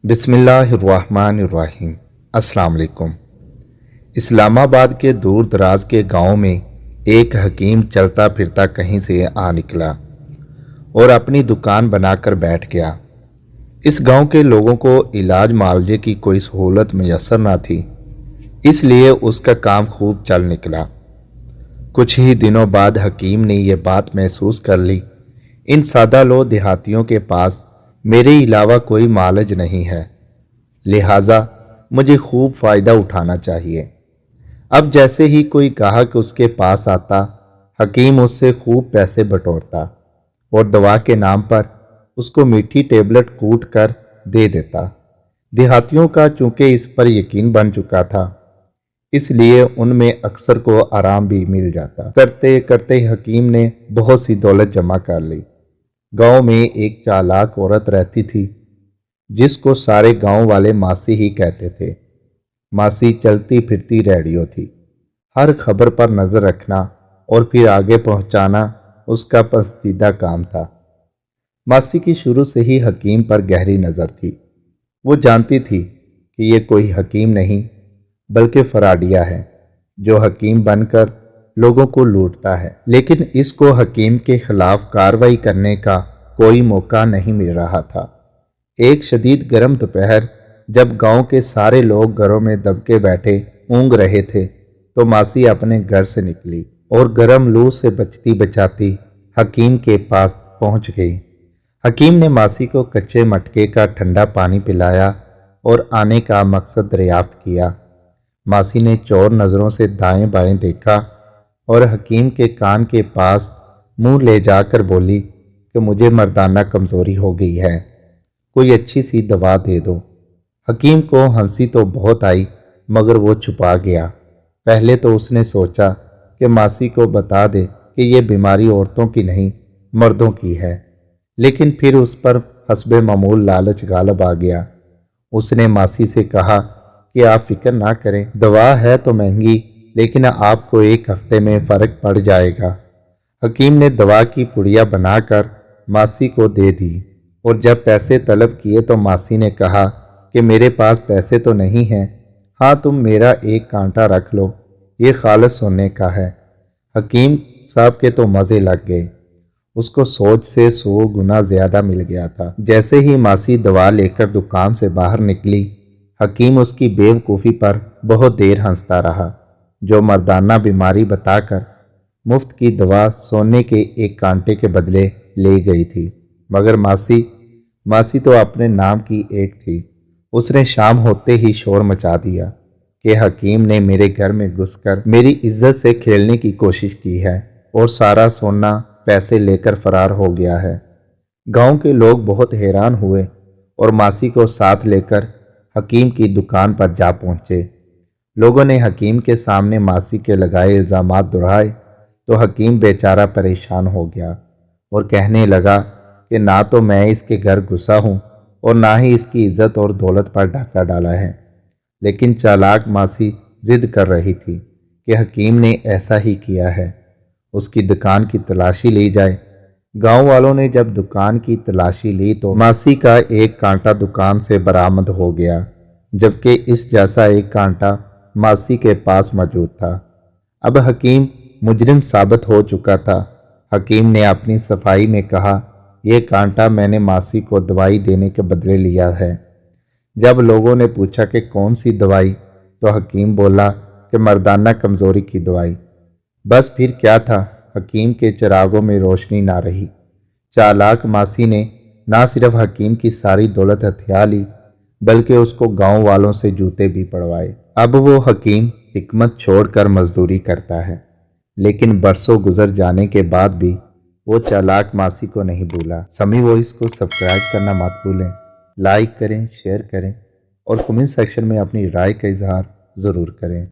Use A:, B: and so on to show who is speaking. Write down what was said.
A: بسم اللہ الرحمن الرحیم۔ السلام علیکم۔ اسلام آباد کے دور دراز کے گاؤں میں ایک حکیم چلتا پھرتا کہیں سے آ نکلا اور اپنی دکان بنا کر بیٹھ گیا۔ اس گاؤں کے لوگوں کو علاج معالجے کی کوئی سہولت میسر نہ تھی، اس لیے اس کا کام خوب چل نکلا۔ کچھ ہی دنوں بعد حکیم نے یہ بات محسوس کر لی، ان سادہ لو دیہاتیوں کے پاس میرے علاوہ کوئی معالج نہیں ہے، لہٰذا مجھے خوب فائدہ اٹھانا چاہیے۔ اب جیسے ہی کوئی گاہک اس کے پاس آتا، حکیم اس سے خوب پیسے بٹورتا اور دوا کے نام پر اس کو میٹھی ٹیبلٹ کوٹ کر دے دیتا۔ دیہاتیوں کا چونکہ اس پر یقین بن چکا تھا، اس لیے ان میں اکثر کو آرام بھی مل جاتا۔ کرتے کرتے حکیم نے بہت سی دولت جمع کر لی۔ گاؤں میں ایک چالاک عورت رہتی تھی جس کو سارے گاؤں والے ماسی ہی کہتے تھے۔ ماسی چلتی پھرتی ریڈیو تھی، ہر خبر پر نظر رکھنا اور پھر آگے پہنچانا اس کا پسندیدہ کام تھا۔ ماسی کی شروع سے ہی حکیم پر گہری نظر تھی۔ وہ جانتی تھی کہ یہ کوئی حکیم نہیں بلکہ فراڈیا ہے جو حکیم بن کر لوگوں کو لوٹتا ہے، لیکن اس کو حکیم کے خلاف کارروائی کرنے کا کوئی موقع نہیں مل رہا تھا۔ ایک شدید گرم دوپہر جب گاؤں کے سارے لوگ گھروں میں دب کے بیٹھے اونگ رہے تھے تو ماسی اپنے گھر سے نکلی اور گرم لو سے بچتی بچاتی حکیم کے پاس پہنچ گئی۔ حکیم نے ماسی کو کچے مٹکے کا ٹھنڈا پانی پلایا اور آنے کا مقصد دریافت کیا۔ ماسی نے چور نظروں سے دائیں بائیں دیکھا اور حکیم کے کان کے پاس منہ لے جا کر بولی کہ مجھے مردانہ کمزوری ہو گئی ہے، کوئی اچھی سی دوا دے دو۔ حکیم کو ہنسی تو بہت آئی مگر وہ چھپا گیا۔ پہلے تو اس نے سوچا کہ ماسی کو بتا دے کہ یہ بیماری عورتوں کی نہیں مردوں کی ہے، لیکن پھر اس پر حسب معمول لالچ غالب آ گیا۔ اس نے ماسی سے کہا کہ آپ فکر نہ کریں، دوا ہے تو مہنگی لیکن آپ کو ایک ہفتے میں فرق پڑ جائے گا۔ حکیم نے دوا کی پڑیا بنا کر ماسی کو دے دی اور جب پیسے طلب کیے تو ماسی نے کہا کہ میرے پاس پیسے تو نہیں ہیں، ہاں تم میرا ایک کانٹا رکھ لو، یہ خالص سونے کا ہے۔ حکیم صاحب کے تو مزے لگ گئے، اس کو سوچ سے 100 گنا زیادہ مل گیا تھا۔ جیسے ہی ماسی دوا لے کر دکان سے باہر نکلی، حکیم اس کی بیوقوفی پر بہت دیر ہنستا رہا۔ جو مردانہ بیماری بتا کر مفت کی دوا سونے کے ایک کانٹے کے بدلے لے گئی تھی، مگر ماسی تو اپنے نام کی ایک تھی۔ اس نے شام ہوتے ہی شور مچا دیا کہ حکیم نے میرے گھر میں گھس کر میری عزت سے کھیلنے کی کوشش کی ہے اور سارا سونا پیسے لے کر فرار ہو گیا ہے۔ گاؤں کے لوگ بہت حیران ہوئے اور ماسی کو ساتھ لے کر حکیم کی دکان پر جا پہنچے۔ لوگوں نے حکیم کے سامنے ماسی کے لگائے الزامات دہرائے تو حکیم بیچارہ پریشان ہو گیا اور کہنے لگا کہ نہ تو میں اس کے گھر گھسا ہوں اور نہ ہی اس کی عزت اور دولت پر ڈاکہ ڈالا ہے، لیکن چالاک ماسی ضد کر رہی تھی کہ حکیم نے ایسا ہی کیا ہے، اس کی دکان کی تلاشی لی جائے۔ گاؤں والوں نے جب دکان کی تلاشی لی تو ماسی کا ایک کانٹا دکان سے برآمد ہو گیا، جبکہ اس جیسا ایک کانٹا ماسی کے پاس موجود تھا۔ اب حکیم مجرم ثابت ہو چکا تھا۔ حکیم نے اپنی صفائی میں کہا، یہ کانٹا میں نے ماسی کو دوائی دینے کے بدلے لیا ہے۔ جب لوگوں نے پوچھا کہ کون سی دوائی تو حکیم بولا کہ مردانہ کمزوری کی دوائی۔ بس پھر کیا تھا، حکیم کے چراغوں میں روشنی نہ رہی۔ چالاک ماسی نے نہ صرف حکیم کی ساری دولت ہتھیا لی بلکہ اس کو گاؤں والوں سے جوتے بھی پڑوائے۔ اب وہ حکیم حکمت چھوڑ کر مزدوری کرتا ہے، لیکن برسوں گزر جانے کے بعد بھی وہ چالاک ماسی کو نہیں بھولا۔ سمیع وائس کو سبسکرائب کرنا مت بھولیں، لائک کریں، شیئر کریں اور کمنٹ سیکشن میں اپنی رائے کا اظہار ضرور کریں۔